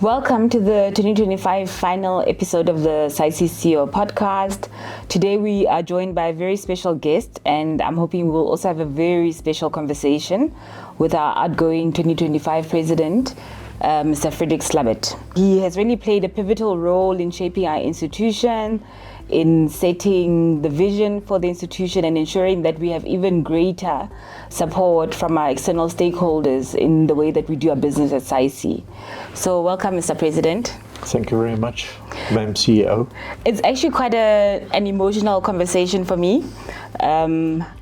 Welcome to the 2025 final episode of the SAICE CEO Podcast. Today we are joined by a very special guest, and I'm hoping we'll also have a very special conversation with our outgoing 2025 President, Mr. Frederick Slabbert. He has really played a pivotal role in shaping our institution, in setting the vision for the institution and ensuring that we have even greater support from our external stakeholders in the way that we do our business at SAICE. So welcome, Mr. President. Thank you very much, Madam CEO. It's actually quite an emotional conversation for me.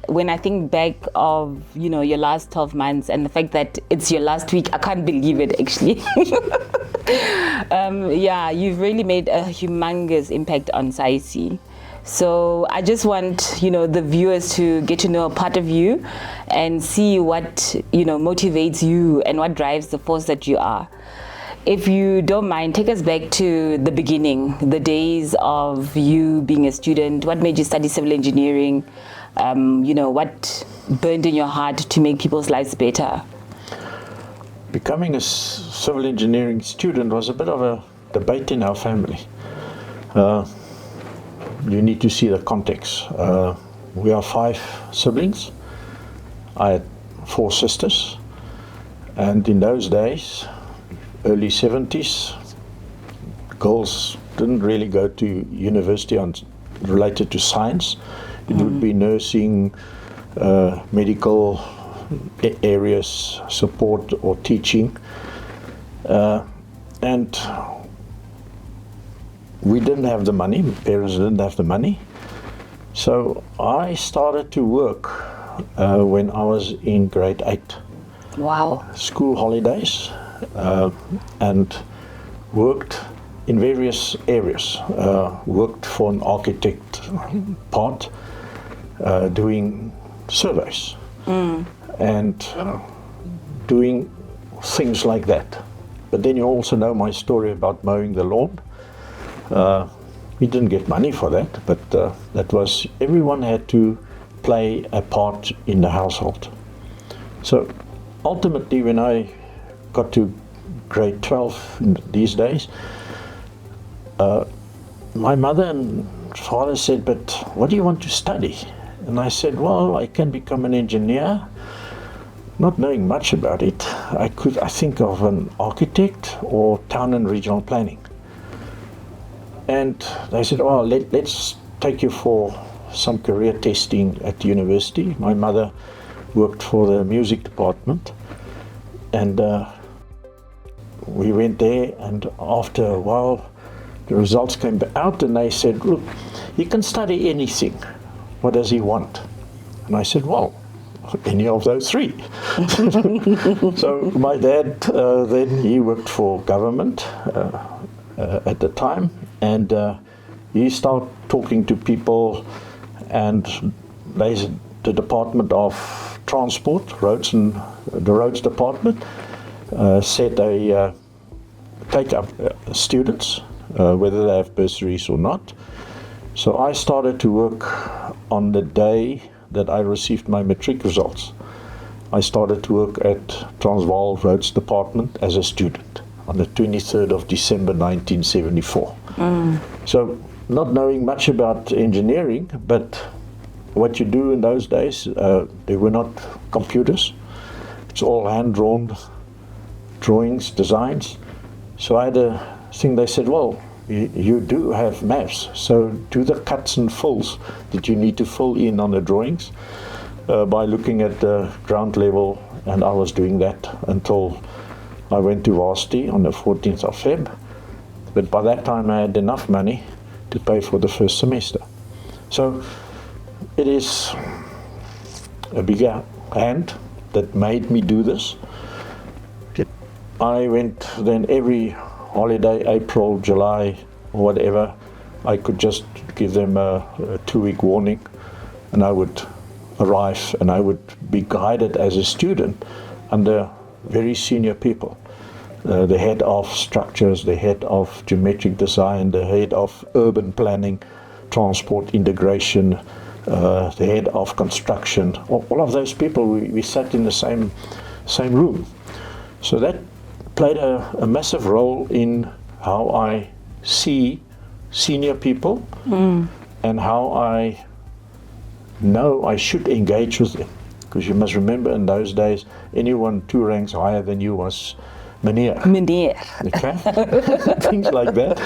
When I think back of, your last 12 months and the fact that it's your last week, I can't believe it actually. You've really made a humongous impact on SAICE. So I just want, the viewers to get to know a part of you and see what, motivates you and what drives the force that you are. If you don't mind, take us back to the beginning, the days of you being a student. What made you study civil engineering? What burned in your heart to make people's lives better? Becoming a civil engineering student was a bit of a debate in our family. You need to see the context. We are 5 siblings. I had 4 sisters. And in those days, early 70s, girls didn't really go to university related to science. It would be nursing, medical areas, support or teaching. And we didn't have the money, my parents didn't have the money. So I started to work when I was in grade 8. Wow. School holidays. And worked in various areas. Worked for an architect part, doing surveys and doing things like that. But then you also know my story about mowing the lawn. We didn't get money for that, but that was, everyone had to play a part in the household. So ultimately, when I got to grade 12 these days, my mother and father said, but what do you want to study? And I said, well, I can become an engineer. Not knowing much about it, I think of an architect or town and regional planning. And they said, oh, let's take you for some career testing at the university. My mother worked for the music department, and we went there, and after a while the results came out and they said, look, he can study anything. What does he want? And I said, well, any of those 3. So my dad, then he worked for government at the time, and he started talking to people, and the Department of Transport, the roads department, said they take up students, whether they have bursaries or not. So I started to work on the day that I received my matric results. I started to work at Transvaal Roads Department as a student on the 23rd of December 1974. So not knowing much about engineering, but what you do in those days, there were not computers. It's all hand-drawn drawings, designs. So I had a thing, they said, well, you do have maths, so do the cuts and fills that you need to fill in on the drawings by looking at the ground level, and I was doing that until I went to varsity on the 14th of Feb. But by that time I had enough money to pay for the first semester. So it is a bigger hand that made me do this. I went then every holiday, April, July, or whatever, I could just give them a 2-week warning, and I would arrive and I would be guided as a student under very senior people. The head of structures, the head of geometric design, the head of urban planning, transport integration, the head of construction, all of those people, we sat in the same room. So that played a massive role in how I see senior people and how I know I should engage with them. Because you must remember, in those days, anyone 2 ranks higher than you was meneer. Meneer. Okay, things like that.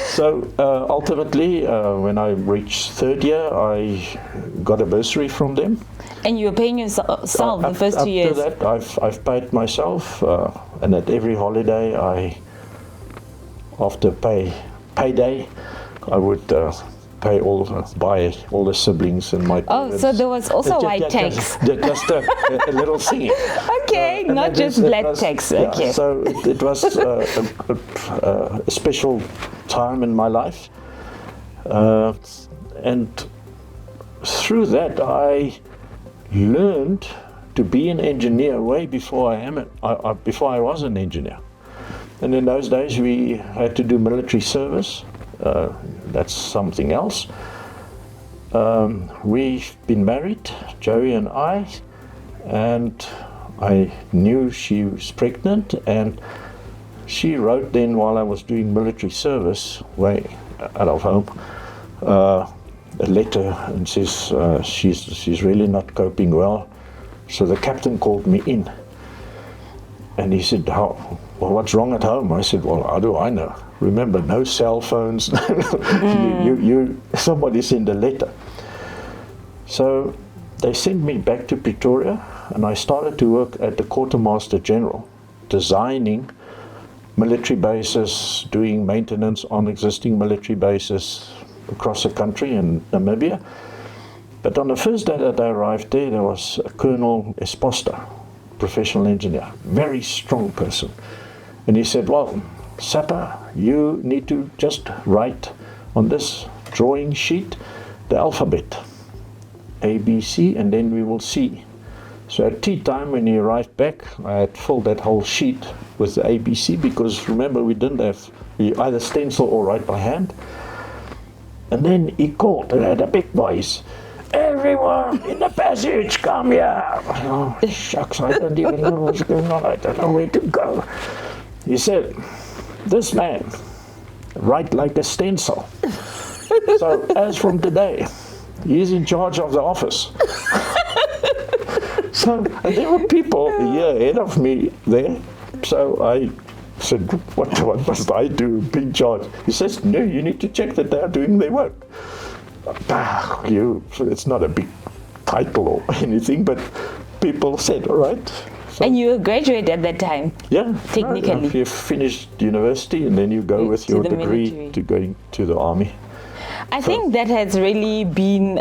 So ultimately, when I reached 3rd year, I got a bursary from them. And you were paying yourself the first 2 years? After that, I've paid myself, and at every holiday, after payday, I would buy all the siblings and my parents. Oh, so there was also white tax. Just a little thing. Okay, not just black tax. Yeah, okay. so it was a special time in my life. And through that, I learned to be an engineer way before before I was an engineer. And in those days, we had to do military service. That's something else. We've been married, Joey and I knew she was pregnant, and she wrote then, while I was doing military service, way out of home, a letter, and says she's really not coping well. So the captain called me in, and he said, well, what's wrong at home? I said, well, how do I know? Remember, no cell phones. Somebody sent a letter. So they sent me back to Pretoria, and I started to work at the Quartermaster General, designing military bases, doing maintenance on existing military bases across the country in Namibia. But on the first day that I arrived there was a Colonel Esposta, professional engineer, very strong person. And he said, well, Sapper, you need to just write on this drawing sheet the alphabet, A, B, C, and then we will see. So at tea time, when he arrived back, I had filled that whole sheet with the ABC, because remember, we either stencil or write by hand. And then he called, and had a big voice, everyone in the passage, come here. Oh, shucks, I don't even know what's going on. I don't know where to go. He said, this man, write like a stencil. So as from today, he's in charge of the office. So there were people a year ahead of me there. So I said, what must I do, be in charge? He says, no, you need to check that they are doing their work. It's not a big title or anything, but people said, all right. So, and you were graduate at that time? Yeah. Technically. You finished university, and then you go with your degree military to going to the army. I think that has really been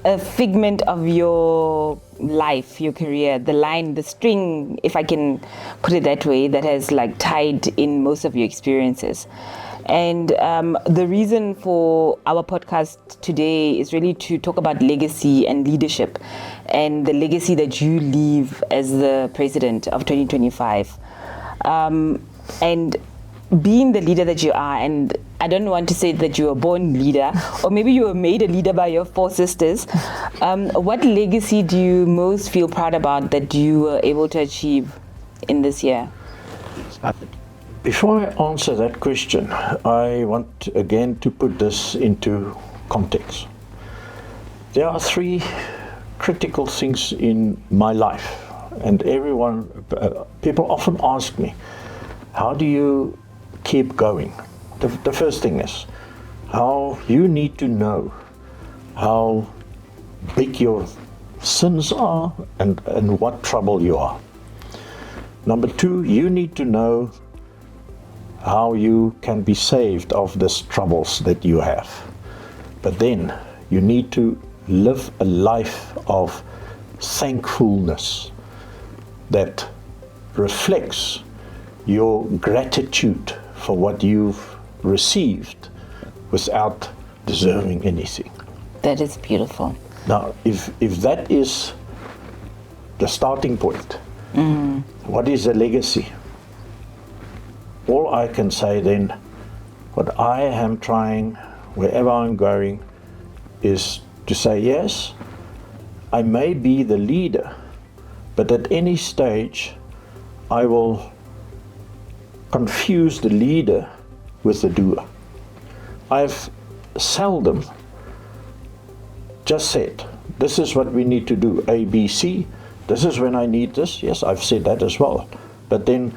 a figment of your life, your career, the string, if I can put it that way, that has like tied in most of your experiences. And the reason for our podcast today is really to talk about legacy and leadership, and the legacy that you leave as the president of 2025. And being the leader that you are, and I don't want to say that you were born leader, or maybe you were made a leader by your 4 sisters. What legacy do you most feel proud about that you were able to achieve in this year? Before I answer that question, I want again to put this into context. There are 3 critical things in my life, and people often ask me, how do you keep going? The first thing is how you need to know how big your sins are and what trouble you are. Number 2, you need to know how you can be saved of these troubles that you have. But then you need to live a life of thankfulness that reflects your gratitude for what you've received without deserving anything. That is beautiful. Now, if that is the starting point, what is the legacy? All I can say then, what I am trying, wherever I'm going, is to say, yes, I may be the leader, but at any stage, I will confuse the leader with the doer. I've seldom just said, this is what we need to do, A, B, C. This is when I need this. Yes, I've said that as well. But then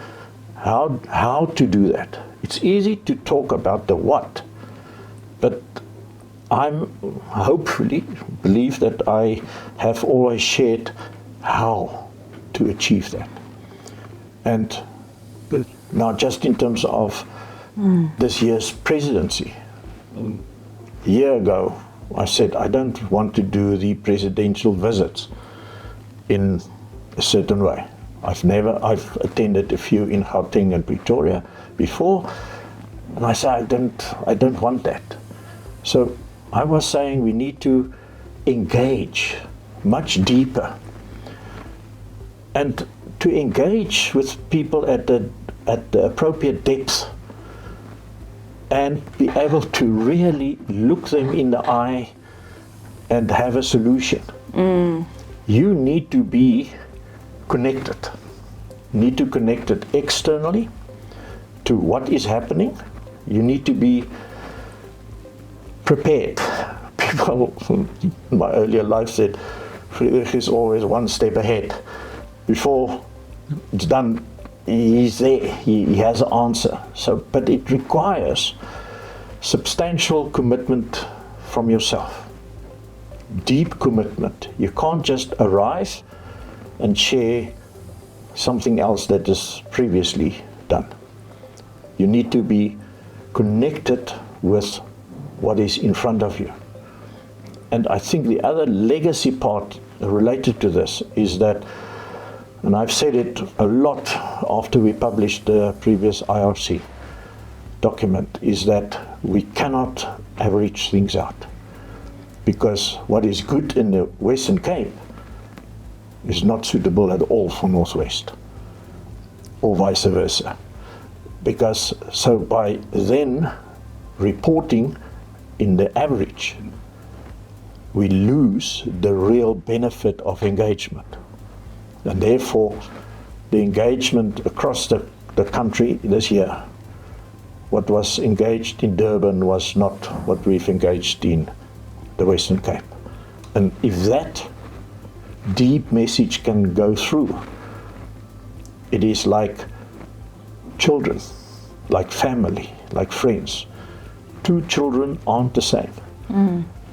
how to do that? It's easy to talk about the what, but I'm hopefully believe that I have always shared how to achieve that. And now just in terms of this year's presidency, a year ago I said I don't want to do the presidential visits in a certain way. I've attended a few in Gauteng and Pretoria before, and I said I don't want that. So I was saying we need to engage much deeper, and to engage with people at the appropriate depth, and be able to really look them in the eye and have a solution. You need to be connected. You need to connect it externally to what is happening. You need to be prepared. People in my earlier life said, Friedrich is always one step ahead. Before it's done, he's there, he has an answer. But it requires substantial commitment from yourself, deep commitment. You can't just arrive and share something else that is previously done. You need to be connected with what is in front of you. And I think the other legacy part related to this is that, and I've said it a lot after we published the previous IRC document, is that we cannot average things out. Because what is good in the Western Cape is not suitable at all for Northwest, or vice versa. Because so by then reporting in the average, we lose the real benefit of engagement. And therefore, the engagement across the country this year, what was engaged in Durban was not what we've engaged in the Western Cape. And if that deep message can go through, it is like children, like family, like friends. Two children aren't the same.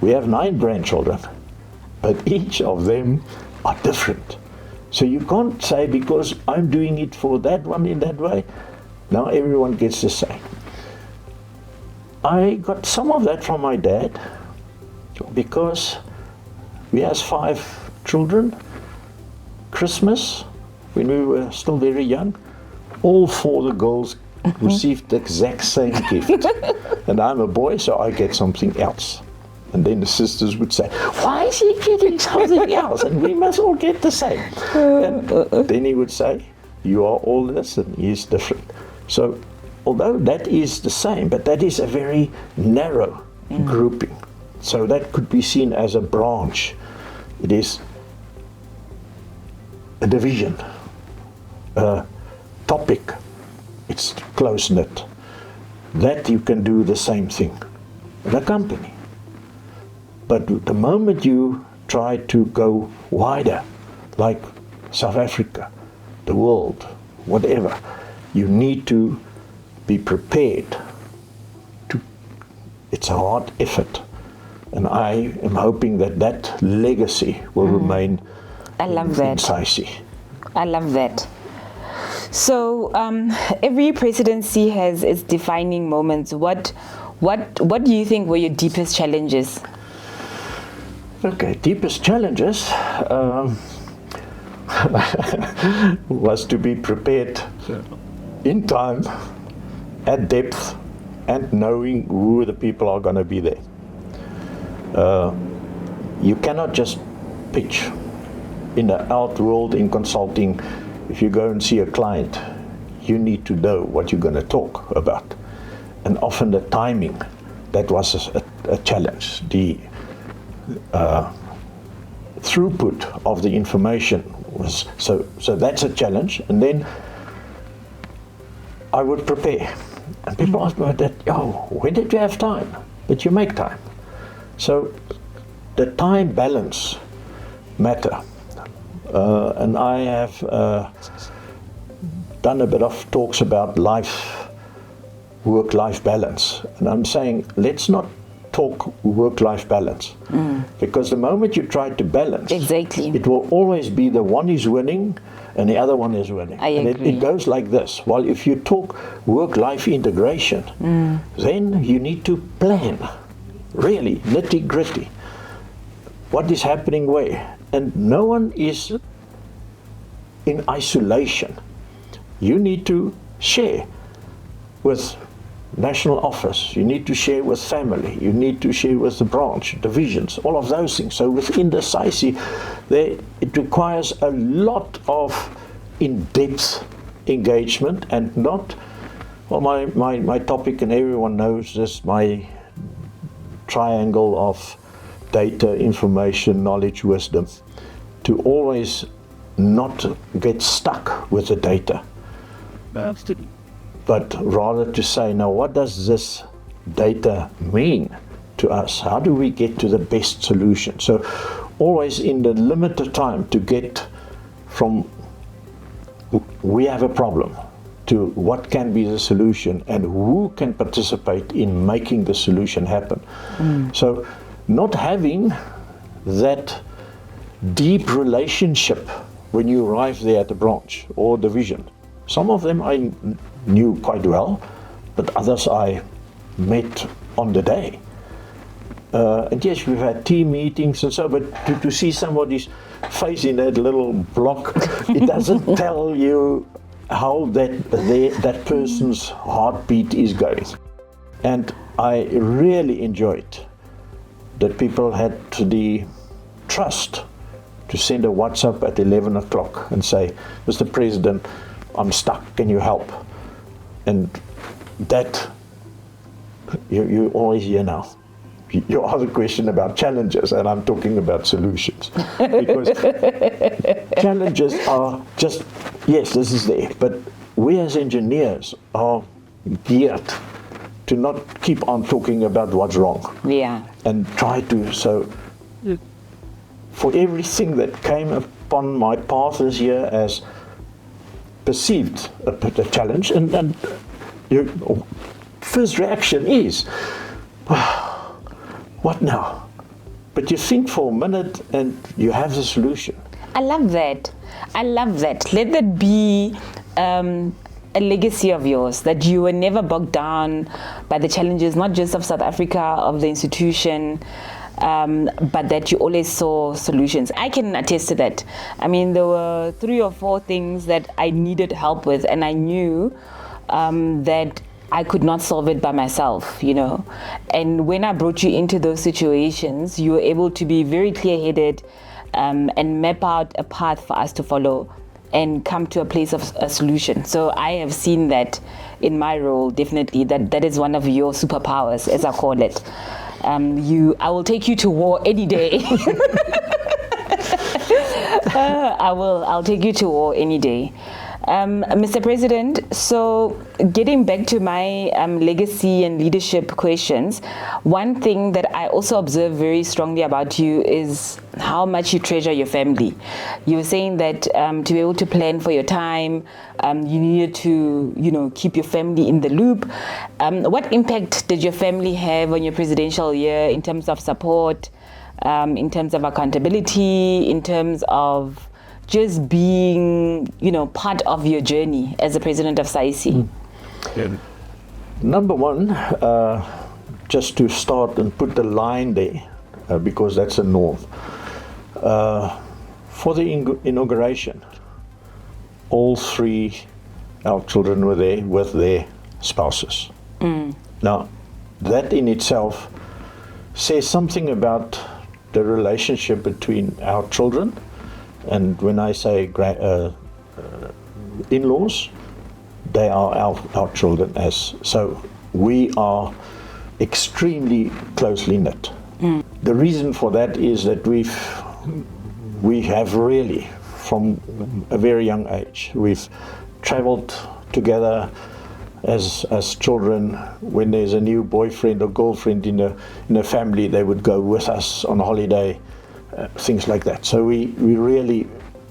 We have 9 grandchildren, but each of them are different. So you can't say, because I'm doing it for that one in that way, now everyone gets the same. I got some of that from my dad, because we had 5 children. Christmas, when we were still very young, all 4 of the girls received the exact same gift. And I'm a boy, so I get something else. And then the sisters would say, why is he getting something else? And we must all get the same. And then he would say, you are all this and he is different. So although that is the same, but that is a very narrow grouping. So that could be seen as a branch. It is a division, a topic. It's close-knit. That you can do the same thing in a company. But the moment you try to go wider, like South Africa, the world, whatever, you need to be prepared to, it's a hard effort. And I am hoping that that legacy will remain in SAICE. I love that. So every presidency has its defining moments. What do you think were your deepest challenges? Okay, deepest challenges was to be prepared in time, at depth, and knowing who the people are going to be there. You cannot just pitch in the out world in consulting. If you go and see a client, you need to know what you're going to talk about. And often the timing, that was a challenge. The throughput of the information was, so that's a challenge. And then I would prepare. And people ask me about that, when did you have time? But you make time. So the time balance matter. And I have done a bit of talks about work-life balance. And I'm saying, let's not talk work-life balance. Because the moment you try to balance, exactly, it will always be the one is winning and the other one is winning. I agree. It goes like this. While if you talk work-life integration, then you need to plan, really, nitty-gritty. What is happening where? And no one is in isolation. You need to share with national office, you need to share with family, you need to share with the branch, divisions, all of those things. So within the SAICE, it requires a lot of in-depth engagement and not, well, my topic, and everyone knows this, my triangle of data, information, knowledge, wisdom, to always not get stuck with the data. But rather to say, now what does this data mean to us? How do we get to the best solution? So always in the limited time to get from we have a problem to what can be the solution and who can participate in making the solution happen. So not having that deep relationship when you arrive there at the branch or division. Some of them I knew quite well, but others I met on the day. And yes, we've had team meetings and so, but to see somebody's face in that little block, it doesn't tell you how that person's heartbeat is going. And I really enjoyed that people had the trust to send a WhatsApp at 11 o'clock and say, Mr. President, I'm stuck, can you help? And that, you always hear now. You ask a question about challenges, and I'm talking about solutions. Because challenges are just, yes, this is there, but we as engineers are geared to not keep on talking about what's wrong. Yeah. And try to, so for everything that came upon my path this year as perceived a challenge, and your first reaction is, what now? But you think for a minute and you have the solution. I love that. I love that. Let that be a legacy of yours, that you were never bogged down by the challenges, not just of South Africa, of the institution, but that you always saw solutions. I can attest to that. I mean, there were 3 or 4 things that I needed help with, and I knew that I could not solve it by myself, you know. And when I brought you into those situations, you were able to be very clear-headed and map out a path for us to follow and come to a place of a solution. So I have seen that in my role, definitely, that is one of your superpowers, as I call it. I will take you to war any day. I'll take you to war any day. Mr. President, so getting back to my legacy and leadership questions, one thing that I also observe very strongly about you is how much you treasure your family. You were saying that to be able to plan for your time, you needed to, keep your family in the loop. What impact did your family have on your presidential year in terms of support, in terms of accountability, in terms of just being, part of your journey as the president of SAICE? Yeah. Number one, just to start and put the line there, because that's a norm. For the inauguration, all 3 our children were there with their spouses. Now, that in itself says something about the relationship between our children. And when I say in-laws, they are our children. So we are extremely closely knit. The reason for that is that we have really, from a very young age, we've traveled together, as children, when there's a new boyfriend or girlfriend in a family, they would go with us on holiday, things like that. So we really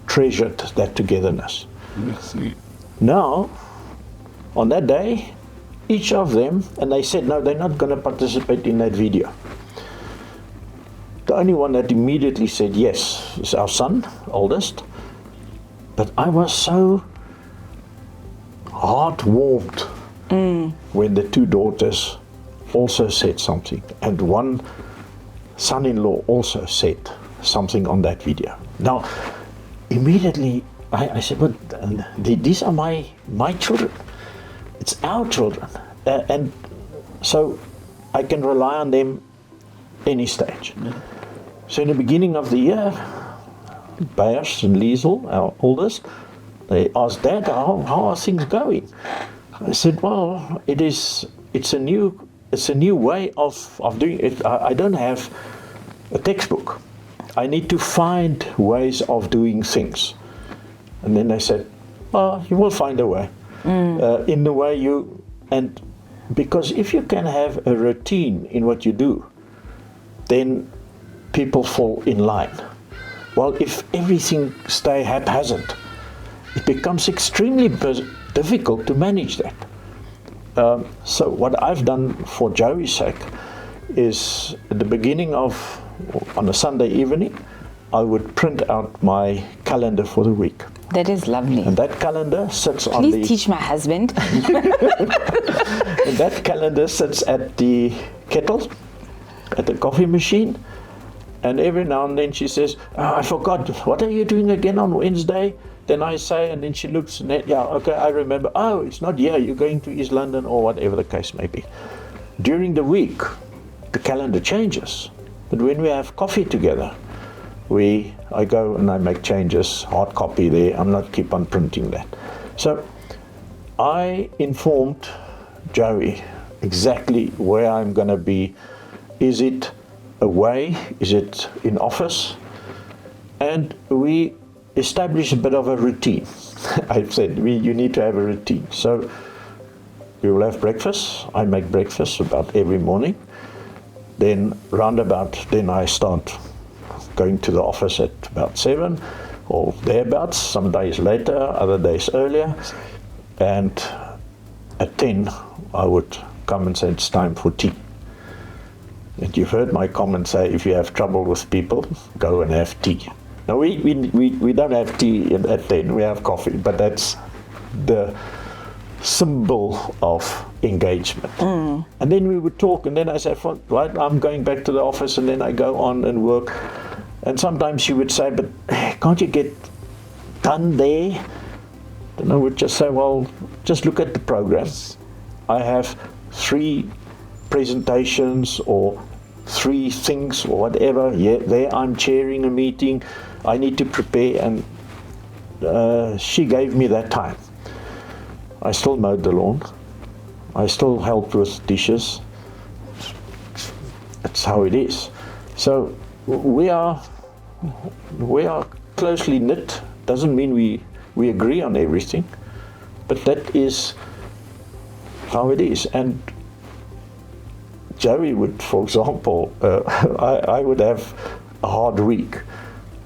treasured that togetherness. Now, on that day, each of them, and they said, no, they're not going to participate in that video. The only one that immediately said yes is our son, oldest. But I was so heart-warmed when the two daughters also said something, and one son-in-law also said something on that video. Now, immediately I said, but these are my children. It's our children. And so I can rely on them any stage. So in the beginning of the year, Beyers and Liesel, our oldest, they asked, Dad, how are things going? I said, well, it's a new way of doing it. I don't have a textbook. I need to find ways of doing things. And then they said, oh, you will find a way. In the way and because if you can have a routine in what you do, then people fall in line. Well, if everything stay haphazard, it becomes extremely difficult to manage that. So what I've done for Joey's sake is at the beginning on a Sunday evening, I would print out my calendar for the week. That is lovely. And that calendar sits Please teach my husband. And that calendar sits at the kettle, at the coffee machine. And every now and then she says, oh, I forgot, what are you doing again on Wednesday? Then I say, and then she looks, and yeah, okay, I remember. Oh, it's not here, you're going to East London, or whatever the case may be. During the week, the calendar changes. But when we have coffee together, I go and I make changes, hard copy there. I'm not keep on printing that. So I informed Joey exactly where I'm going to be. Is it away? Is it in office? And we established a bit of a routine. I've said, you need to have a routine. So we will have breakfast. I make breakfast about every morning. Then then I start going to the office at about 7 or thereabouts, some days later, other days earlier. And at 10, I would come and say, it's time for tea. And you've heard my comment say, if you have trouble with people, go and have tea. Now, we don't have tea at 10, we have coffee, but that's the symbol of engagement. And then we would talk, and then I said, right, I'm going back to the office, and then I go on and work. And sometimes she would say, but can't you get done there? And I would just say, well, just look at the program. I have 3 presentations or 3 things or whatever. Yeah, there I'm chairing a meeting. I need to prepare, and she gave me that time. I still mowed the lawn. I still helped with dishes. That's how it is. So we are closely knit. Doesn't mean we agree on everything, but that is how it is. And Joey would, for example, I would have a hard week,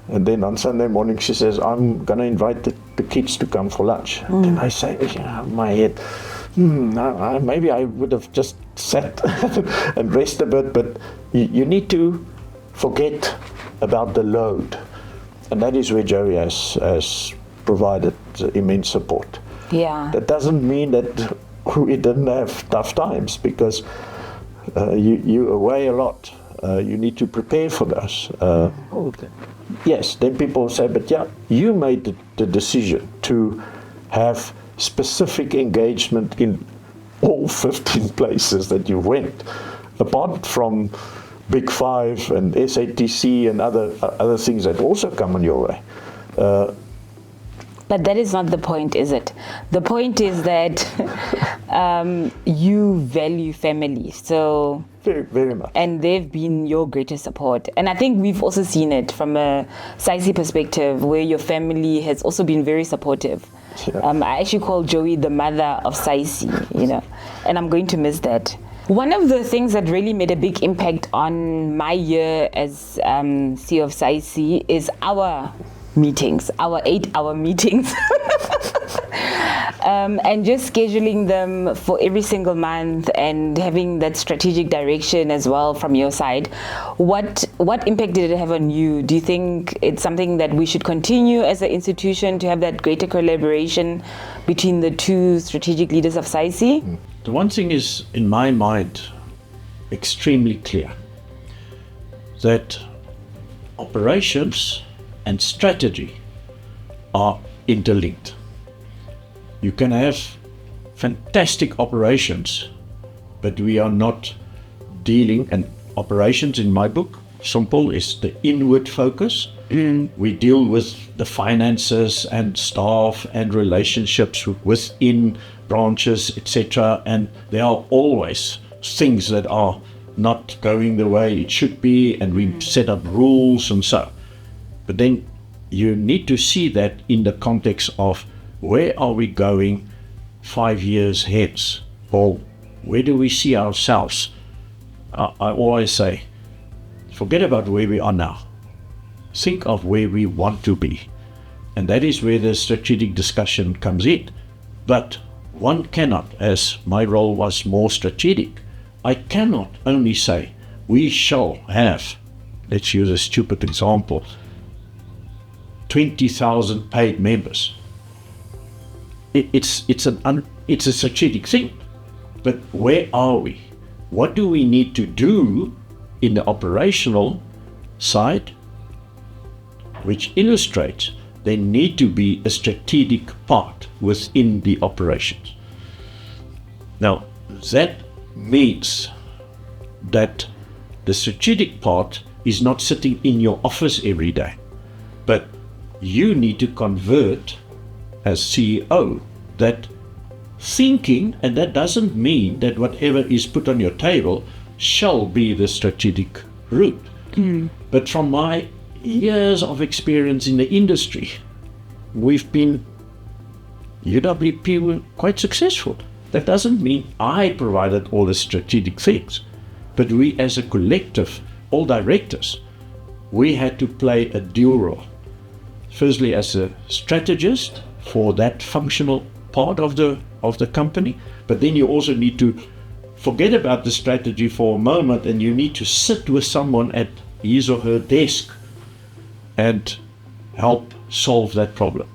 and then on Sunday morning she says, I'm going to invite the kids to come for lunch. And then I say, my head, maybe I would have just sat and rest a bit, but you need to forget about the load. And that is where Joey has provided immense support. Yeah. That doesn't mean that we didn't have tough times, because you're away a lot. You need to prepare for those. Okay. Yes, then people say, but yeah, you made the decision to have specific engagement in all 15 places that you went, apart from Big Five and SATC and other things that also come on your way. But that is not the point, is it? The point is that you value family. So Very, very much. and they've been your greatest support. And I think we've also seen it from a SAICE perspective, where your family has also been very supportive. Yeah. I actually call Joey the mother of SAICE, and I'm going to miss that. One of the things that really made a big impact on my year as CEO of SAICE is our meetings, our 8-hour meetings. And just scheduling them for every single month and having that strategic direction as well from your side. What impact did it have on you? Do you think it's something that we should continue as an institution to have that greater collaboration between the two strategic leaders of SAICE? The one thing is, in my mind, extremely clear, that operations and strategy are interlinked. You can have fantastic operations, but we are not dealing, and operations in my book, simple, is the inward focus. We deal with the finances and staff and relationships within branches, etc. And there are always things that are not going the way it should be, and we set up rules and so. But then you need to see that in the context of where are we going 5 years hence, or where do we see ourselves? I always say, forget about where we are now. Think of where we want to be. And that is where the strategic discussion comes in. But one cannot, as my role was more strategic, I cannot only say, we shall have, let's use a stupid example, 20,000 paid members. It's a strategic thing. But where are we? What do we need to do in the operational side, which illustrates there need to be a strategic part within the operations. Now, that means that the strategic part is not sitting in your office every day, but you need to convert as CEO that thinking, and that doesn't mean that whatever is put on your table shall be the strategic route. But from my years of experience in the industry, we've been, UWP were quite successful. That doesn't mean I provided all the strategic things, but we as a collective, all directors, we had to play a dual role. Firstly, as a strategist for that functional part of the company, but then you also need to forget about the strategy for a moment, and you need to sit with someone at his or her desk and help solve that problem.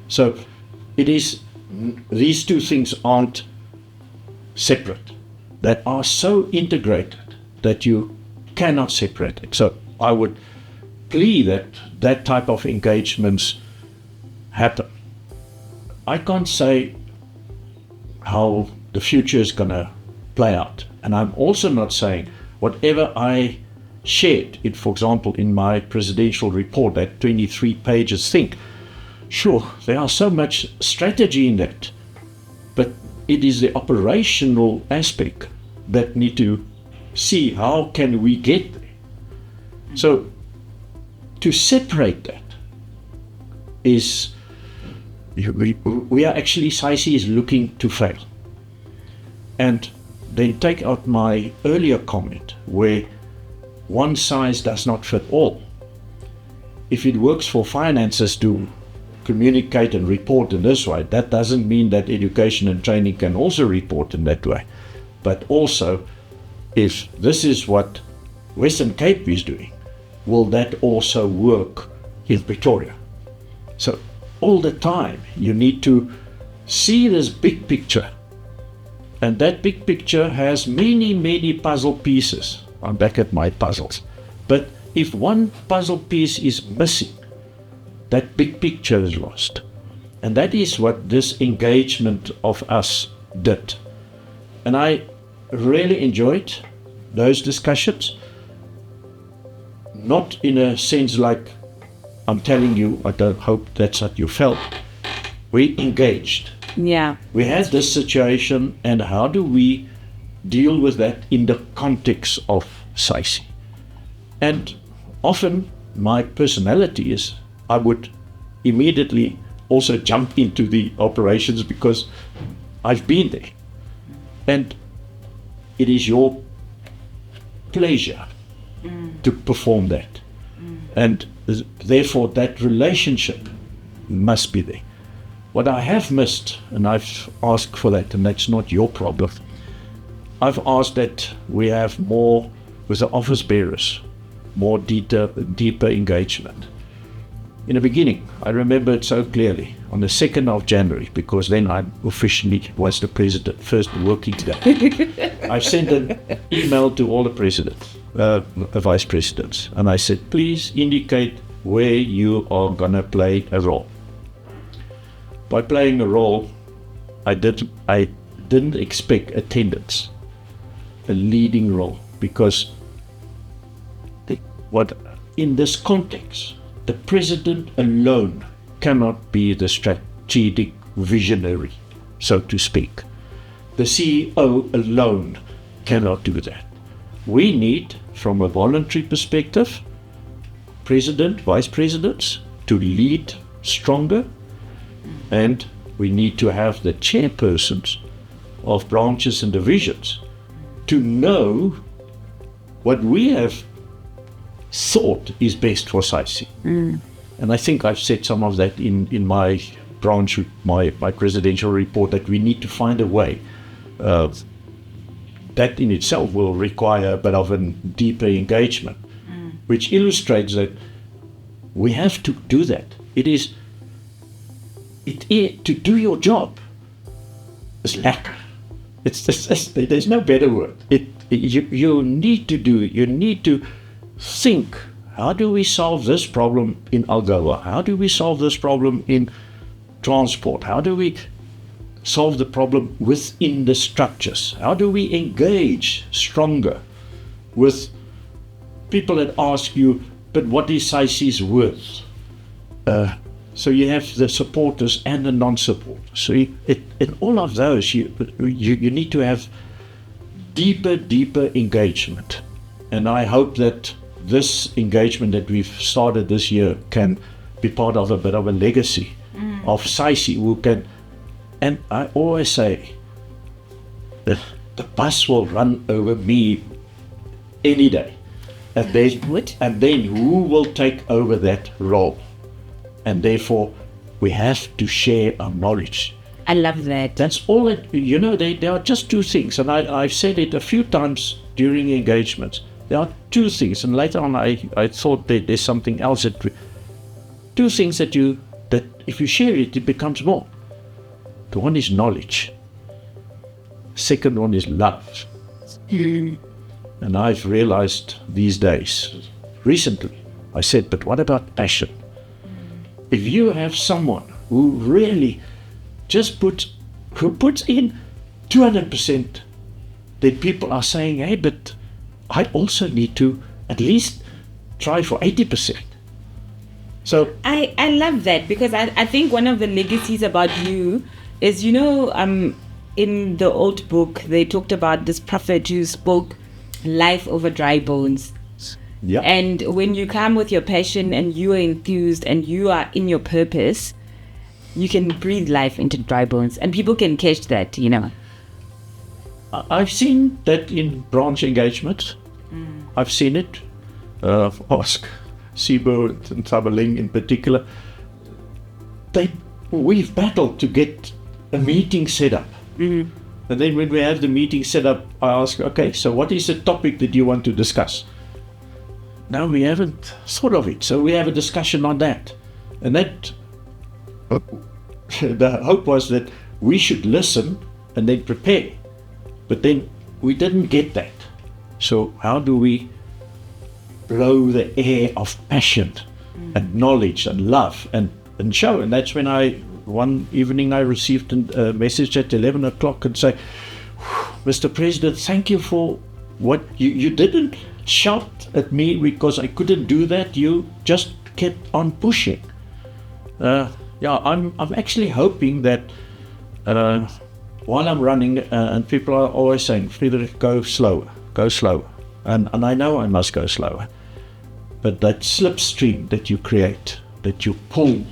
So it is, these two things aren't separate, that are so integrated that you cannot separate it. So I would plea that that type of engagements happen. I can't say how the future is going to play out. And I'm also not saying whatever I shared, it, for example, in my presidential report, that 23 pages, think, sure, there are so much strategy in that, but it is the operational aspect that need to see how can we get there. So to separate that is, we are actually, SAICE is looking to fail. And then take out my earlier comment where one size does not fit all. If it works for finances to communicate and report in this way, that doesn't mean that education and training can also report in that way. But also, if this is what Western Cape is doing, will that also work in Pretoria? So all the time you need to see this big picture, and that big picture has many puzzle pieces. I'm back at my puzzles. But if one puzzle piece is missing, that big picture is lost. And that is what this engagement of us did. And I really enjoyed those discussions. Not in a sense like I'm telling you, I don't hope that's what you felt. We engaged. Yeah. We had this situation, and how do we deal with that in the context of SAICE? And often my personality is I would immediately also jump into the operations because I've been there. And it is your pleasure to perform that. And therefore that relationship must be there. What I have missed, and I've asked for that, and that's not your problem, I've asked that we have more with the office bearers, more deeper engagement. In the beginning, I remember it so clearly, on the 2nd of January, because then I officially was the president, first working day. I sent an email to all the presidents, vice presidents, and I said, please indicate where you are going to play a role. By playing a role, I didn't expect attendance, a leading role, because in this context, the president alone cannot be the strategic visionary, so to speak. The CEO alone cannot do that. We need, from a voluntary perspective, president, vice presidents to lead stronger, and we need to have the chairpersons of branches and divisions to know what we have thought is best for SAICE. And I think I've said some of that in my branch, my presidential report, that we need to find a way. That in itself will require a bit of a deeper engagement, which illustrates that we have to do that. It is to do your job is lekker. There's no better word. You need to think, how do we solve this problem in Algoa? How do we solve this problem in transport? How do we solve the problem within the structures? How do we engage stronger with people that ask you, but what is SAICE's worth? So you have the supporters and the non-supporters. So in all of those, you need to have deeper engagement. And I hope that this engagement that we've started this year can be part of a bit of a legacy of SAICE who can, and I always say that the bus will run over me any day. And then who will take over that role? And therefore, we have to share our knowledge. I love that. That's all there are just two things. And I've said it a few times during engagements. There are two things. And later on, I thought that there's something else. Two things that if you share it, it becomes more. The one is knowledge. Second one is love. And I've realized these days, recently, I said, but what about passion? If you have someone who really just puts in 200%, then people are saying, hey, but I also need to at least try for 80%. So I love that, because I think one of the legacies about you is, in the old book, they talked about this prophet who spoke life over dry bones. Yeah. And when you come with your passion and you are enthused and you are in your purpose, you can breathe life into dry bones, and people can catch that, I've seen that in branch engagement. I've seen it. Ask Sibo and Tabaling in particular. We've battled to get a meeting set up. And then when we have the meeting set up, I ask, okay, so what is the topic that you want to discuss? No, we haven't thought of it. So we have a discussion on that. And that, the hope was that we should listen and then prepare. But then we didn't get that. So how do we blow the air of passion and knowledge and love and show? And that's when one evening I received a message at 11 o'clock and say, Mr. President, thank you for what you didn't shout at me because I couldn't do that. You just kept on pushing. I'm actually hoping that while I'm running, and people are always saying, Friedrich, go slower. And I know I must go slower. But that slipstream that you create, that you pull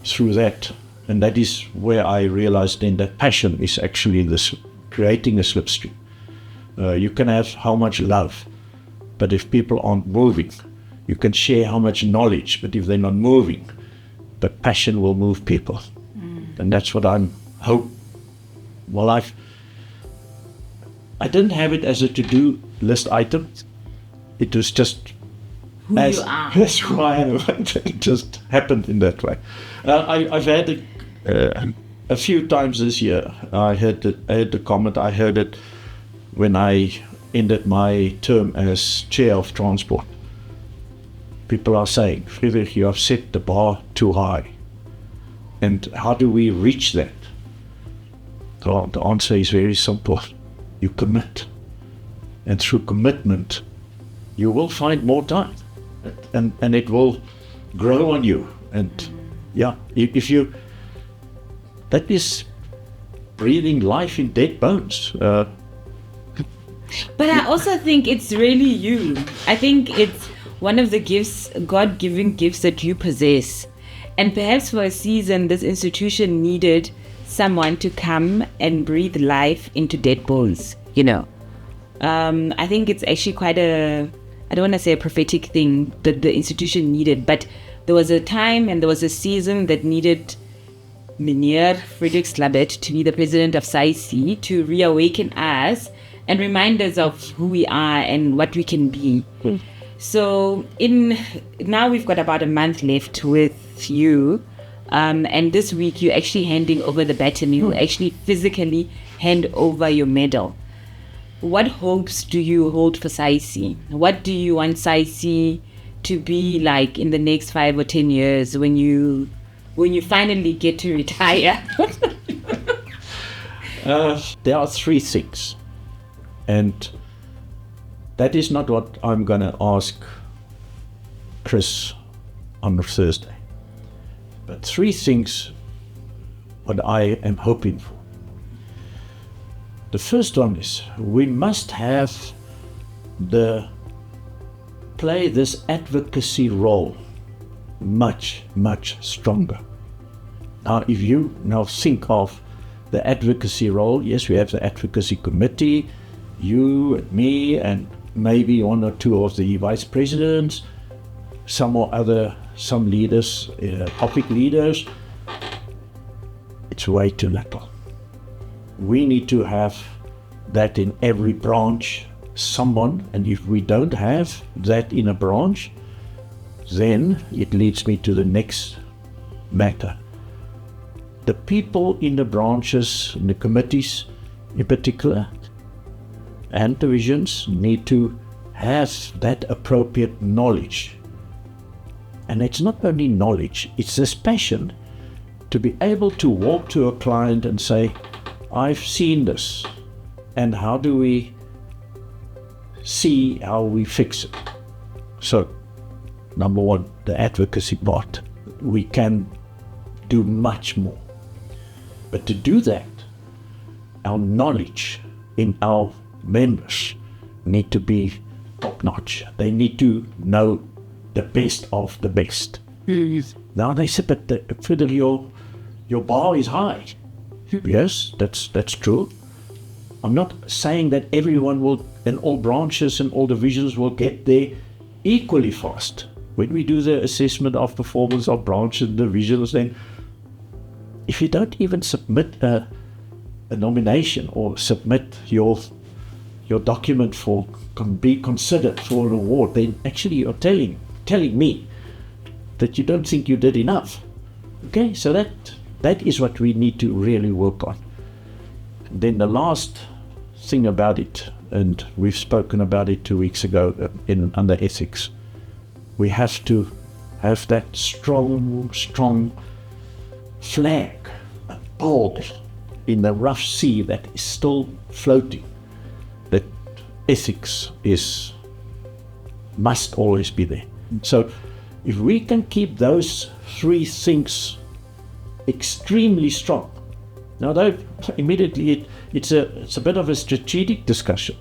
through that, and that is where I realized then that passion is actually this creating a slipstream. You can have how much love, but if people aren't moving, you can share how much knowledge, but if they're not moving, the passion will move people. And that's what I'm hope. Well, I didn't have it as a to-do list item. It was just Who you are. That's who I am. It just happened in that way. I've had it a few times this year. I heard the comment. I heard it when I ended my term as chair of transport. People are saying, Friedrich, you have set the bar too high. And how do we reach that? So the answer is very simple. You commit. And through commitment, you will find more time. And it will grow on you. And yeah, if you, that is breathing life in dead bones. But I also think it's really you. I think it's one of the gifts, God-given gifts that you possess. And perhaps for a season, this institution needed someone to come and breathe life into dead bones, you know. I think it's actually quite I don't want to say a prophetic thing that the institution needed, but there was a time and there was a season that needed Meneer Friedrich Slabet to be the president of SAICE, to reawaken us and remind us of who we are and what we can be. So now we've got about a month left with you, and this week you're actually handing over the baton. You actually physically hand over your medal. What hopes do you hold for SAICE? What do you want SAICE to be like in the next 5 or 10 years when you finally get to retire? There are 3 things, and that is not what I'm going to ask Chris on Thursday. But 3 things what I am hoping for. The first one is we must play this advocacy role much, much stronger. Now, if you now think of the advocacy role, yes, we have the advocacy committee, you and me and maybe 1 or 2 of the vice presidents, some leaders, topic leaders. It's way too little. We need to have that in every branch, someone, and if we don't have that in a branch, then it leads me to the next matter. The people in the branches, in the committees in particular, and divisions need to have that appropriate knowledge. And it's not only knowledge, it's this passion to be able to walk to a client and say, I've seen this, and how do we see how we fix it? So, number 1, the advocacy part. We can do much more. But to do that, our knowledge in our members need to be top-notch. They need to know the best of the best. Now they say, but Friedrich, your bar is high. Yes, that's true. I'm not saying that everyone will, and all branches and all divisions will get there equally fast. When we do the assessment of performance of branches and divisions, then if you don't even submit a nomination or submit your document for be considered for an award, then actually you're telling me that you don't think you did enough. Okay, so that is what we need to really work on. And then the last thing about it, and we've spoken about it 2 weeks ago under ethics, we have to have that strong flag, a pole in the rough sea that is still floating, that ethics must always be there. So if we can keep those 3 things extremely strong, Now, immediately it's a bit of a strategic discussion.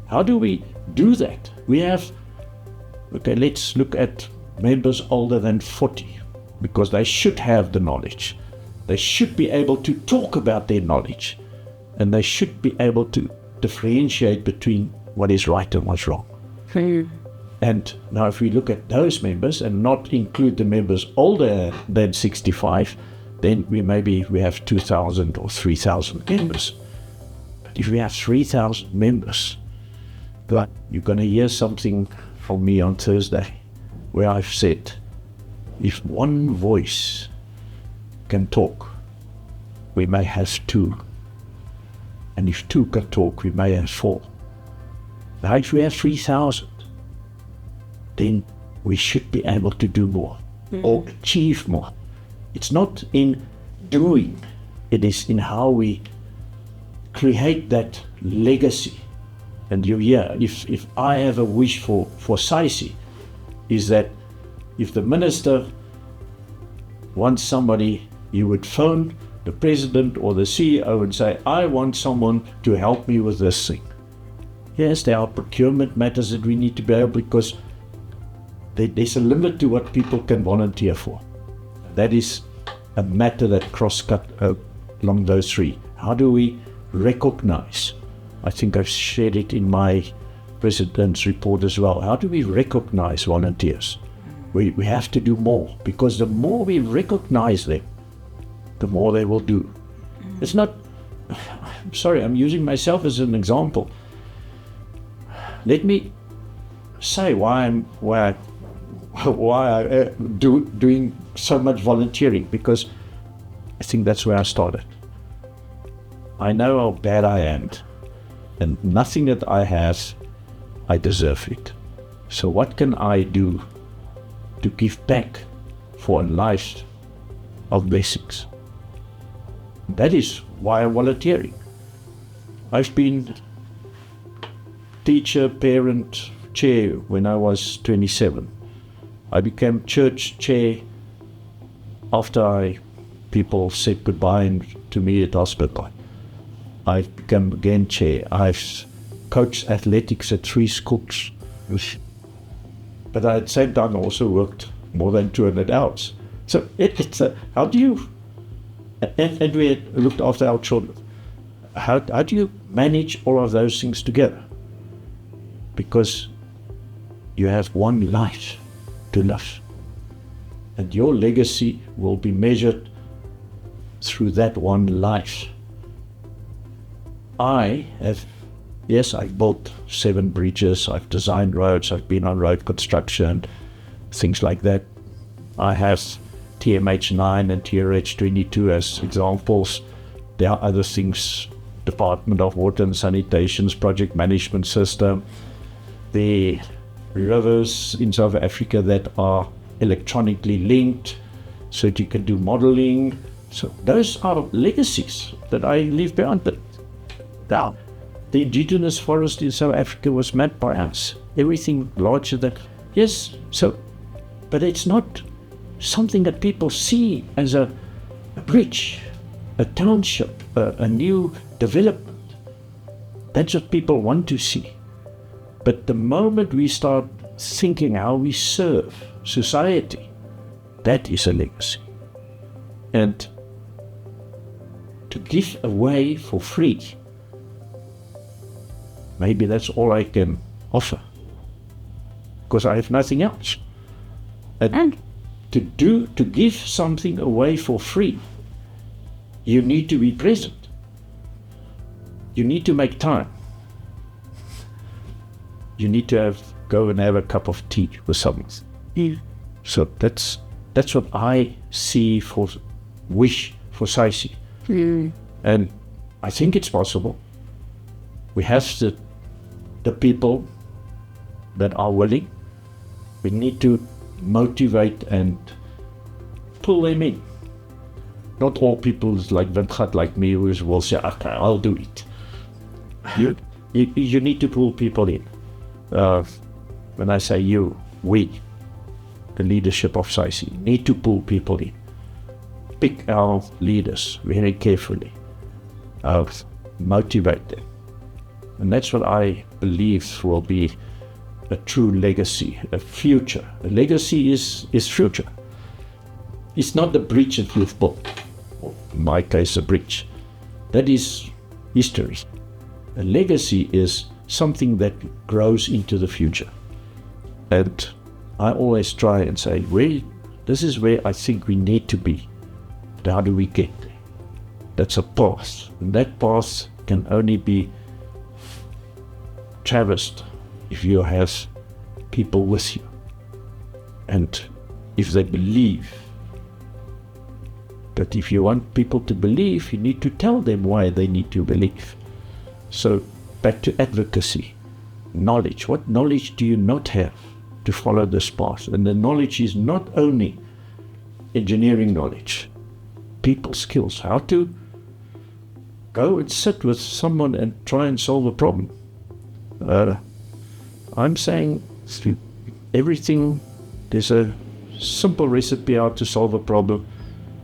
How do we do that? Let's look at members older than 40, because they should have the knowledge. They should be able to talk about their knowledge, and they should be able to differentiate between what is right and what's wrong. And now if we look at those members and not include the members older than 65, then we have 2,000 or 3,000 members. But if we have 3,000 members, but you're going to hear something from me on Thursday where I've said, if one voice can talk, we may have two. And if two can talk, we may have four. Now if we have 3,000, then we should be able to do more or achieve more. It's not in doing, it is in how we create that legacy. And if I have a wish for SAICE, is that if the minister wants somebody, you would phone the president or the CEO and say, I want someone to help me with this thing. Yes, there are procurement matters that we need to be able, because there's a limit to what people can volunteer for. That is a matter that cross-cut along those three. How do we recognize? I think I've shared it in my president's report as well. How do we recognize volunteers? We have to do more, because the more we recognize them, the more they will do. It's not, I'm sorry, I'm using myself as an example. Let me say why I'm doing so much volunteering, because I think that's where I started. I know how bad I am, and nothing that I have, I deserve it. So what can I do to give back for a life of blessings? That is why I'm volunteering. I've been teacher, parent, chair when I was 27. I became church chair after people said goodbye to me at hospital. I became again chair. I've coached athletics at 3 schools. But at the same time I also worked more than 200 hours. So how do you, and we looked after our children. How do you manage all of those things together? Because you have one life to live, and your legacy will be measured through that one life. I built 7 bridges, I've designed roads, I've been on road construction, things like that. I have TMH9 and TRH22 as examples. There are other things, Department of Water and Sanitation's project management system, the rivers in South Africa that are electronically linked so that you can do modeling. So those are legacies that I leave behind. But now, the indigenous forest in South Africa was made by us. Everything larger than, yes, so, but it's not something that people see as a bridge, a township, a new development. That's what people want to see. But the moment we start thinking how we serve society, that is a legacy. And to give away for free, maybe that's all I can offer, because I have nothing else. And to give something away for free, you need to be present. You need to make time. You need to go and have a cup of tea with someone. So that's what I see wish for SAICE. And I think it's possible. We have the people that are willing. We need to motivate and pull them in. Not all people like Windgat, like me, who will say, okay, I'll do it. You need to pull people in. When I say we, the leadership of SAICE, need to pull people in. pick our leaders very carefully, motivate them. And that's what I believe will be a true legacy, a future. A legacy is future. It's not the bridge that you've built, or in my case, a bridge. That is history. A legacy is something that grows into the future. And I always try and say, this is where I think we need to be. But how do we get there? That's a path. And that path can only be traversed if you have people with you. And if they believe. But if you want people to believe, you need to tell them why they need to believe. So back to advocacy, knowledge. What knowledge do you not have to follow this path? And the knowledge is not only engineering knowledge, people skills, how to go and sit with someone and try and solve a problem. I'm saying everything, there's a simple recipe how to solve a problem.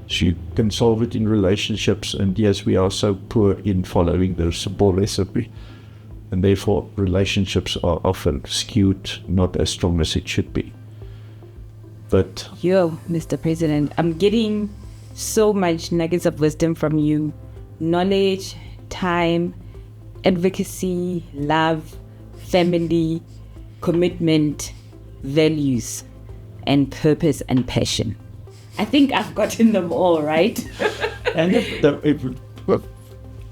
So you can solve it in relationships, and yes, we are so poor in following the simple recipe, and therefore relationships are often skewed, not as strong as it should be. But Mr. President, I'm getting so much nuggets of wisdom from you. Knowledge, time, advocacy, love, family, commitment, values, and purpose and passion. I think I've gotten them all, right? And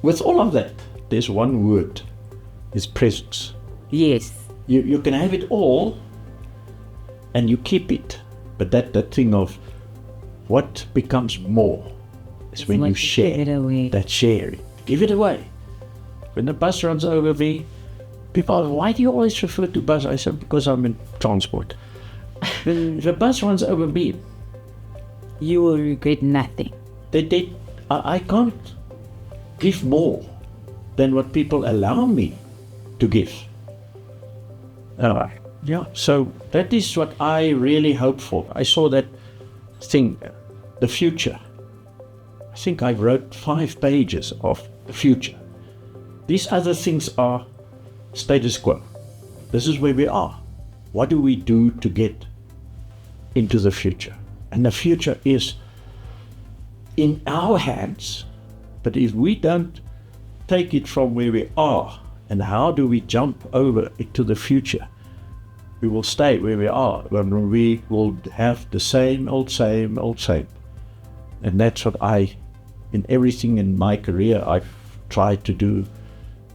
with all of that, there's one word, it's presence. Yes. You can have it all and you keep it. But that thing of what becomes more is when you share. Give it away. That sharing. Give it away. When the bus runs over me, people ask, why do you always refer to bus? I said, because I'm in transport. When the bus runs over me, you will regret nothing. I can't give more than what people allow me to give. So that is what I really hope for. I saw that thing, the future. I think I wrote 5 pages of the future. These other things are status quo. This is where we are. What do we do to get into the future? And the future is in our hands, but if we don't take it from where we are, and how do we jump over into the future, we will stay where we are, when we will have the same old. And that's what in everything in my career, I've tried to do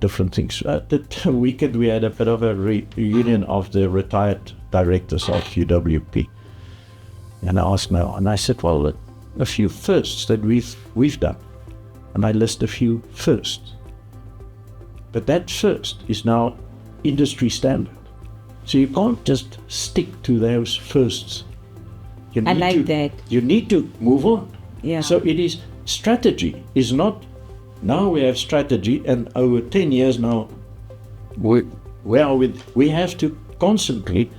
different things. That weekend we had a bit of a reunion of the retired directors of UWP. And I asked now, and I said, well, a few firsts that we've done. And I list a few firsts. But that first is now industry standard. So you can't just stick to those firsts. You need to move on. Yeah. So it is, strategy is not, now we have strategy, and over 10 years now, we have to constantly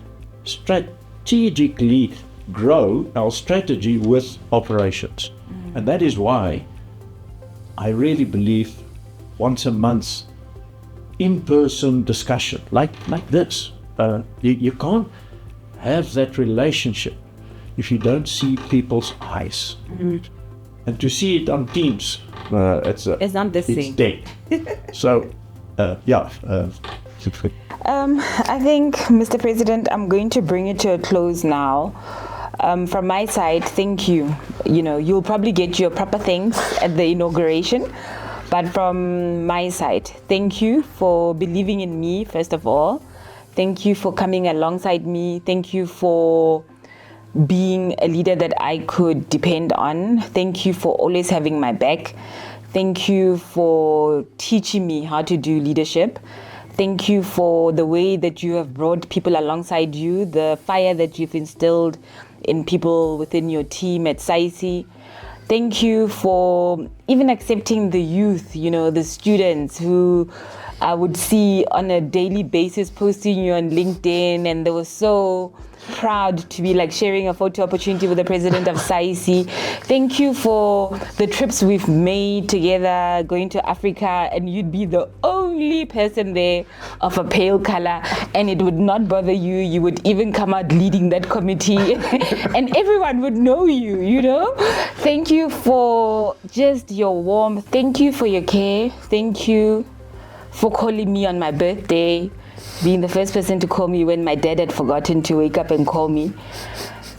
strategically grow our strategy with operations. And that is why I really believe once a month in-person discussion like this. You can't have that relationship if you don't see people's eyes. And to see it on Teams, it's not the same. It's dead. So, I think, Mr. President, I'm going to bring it to a close now. From my side, thank you. You'll probably get your proper thanks at the inauguration. But from my side, thank you for believing in me, first of all. Thank you for coming alongside me. Thank you for being a leader that I could depend on. Thank you for always having my back. Thank you for teaching me how to do leadership. Thank you for the way that you have brought people alongside you, the fire that you've instilled in people within your team at SAICE. Thank you for even accepting the youth, the students who I would see on a daily basis posting you on LinkedIn, and they were so proud to be like sharing a photo opportunity with the president of SAICE. Thank you for the trips we've made together, going to Africa, and you'd be the only person there of a pale color, and it would not bother you. You would even come out leading that committee and everyone would know you, you know. Thank you for just your warmth. Thank you for your care. Thank you for calling me on my birthday, being the first person to call me when my dad had forgotten to wake up and call me.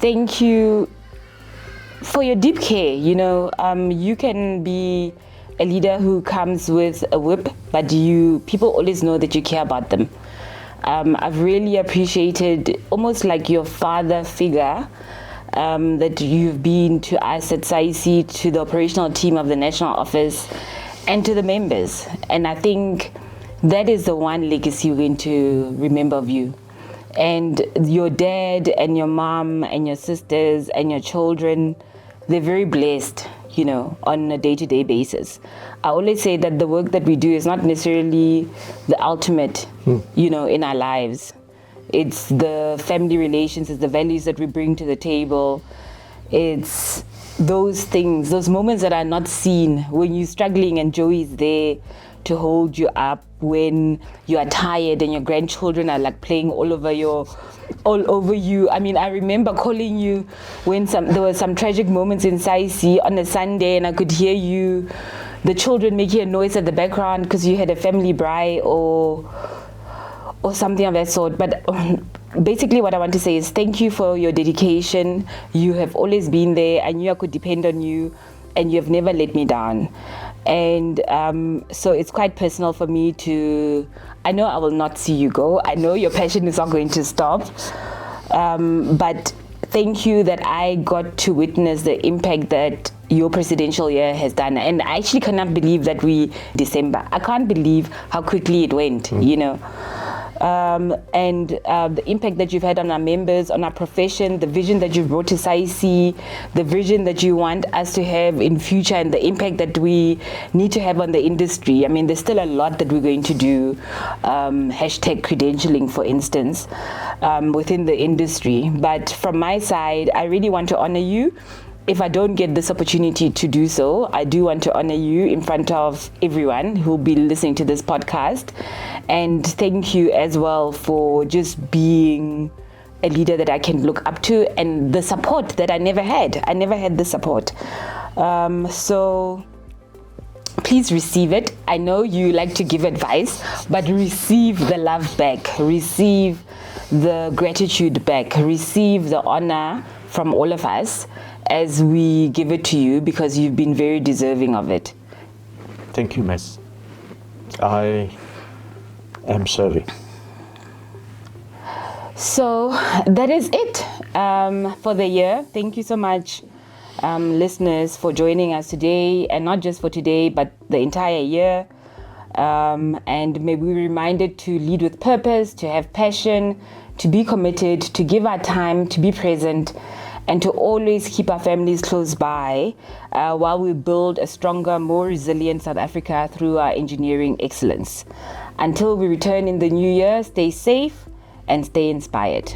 Thank you for your deep care. You know, you can be a leader who comes with a whip, but people always know that you care about them. I've really appreciated almost like your father figure that you've been to us at SAICE, to the operational team of the national office, and to the members. And I think that is the one legacy we're going to remember of you. And your dad and your mom and your sisters and your children, they're very blessed, you know, on a day-to-day basis. I always say that the work that we do is not necessarily the ultimate, you know, in our lives. It's the family relations, it's the values that we bring to the table. It's those things, those moments that are not seen when you're struggling and Joey's there to hold you up, when you are tired and your grandchildren are like playing all over you. I mean, I remember calling you when there were some tragic moments in SAICE on a Sunday, and I could hear the children making a noise at the background because you had a family braai or something of that sort. But basically what I want to say is thank you for your dedication. You have always been there. I knew I could depend on you, and you have never let me down. And so it's quite personal for me I know I will not see you go. I know your passion is not going to stop. But thank you that I got to witness the impact that your presidential year has done. And I actually cannot believe that December. I can't believe how quickly it went, you know. And the impact that you've had on our members, on our profession, the vision that you've brought to SAICE, the vision that you want us to have in future, and the impact that we need to have on the industry. I mean, there's still a lot that we're going to do, hashtag credentialing, for instance, within the industry. But from my side, I really want to honor you. If I don't get this opportunity to do so, I do want to honor you in front of everyone who will be listening to this podcast. And thank you as well for just being a leader that I can look up to, and the support that I never had. I never had the support. So please receive it. I know you like to give advice, but receive the love back. Receive the gratitude back. Receive the honor from all of us as we give it to you, because you've been very deserving of it. Thank you, Miss. I am serving. So that is it for the year. Thank you so much, listeners, for joining us today, and not just for today, but the entire year. And may we be reminded to lead with purpose, to have passion, to be committed, to give our time, to be present, and to always keep our families close by while we build a stronger, more resilient South Africa through our engineering excellence. Until we return in the new year, stay safe and stay inspired.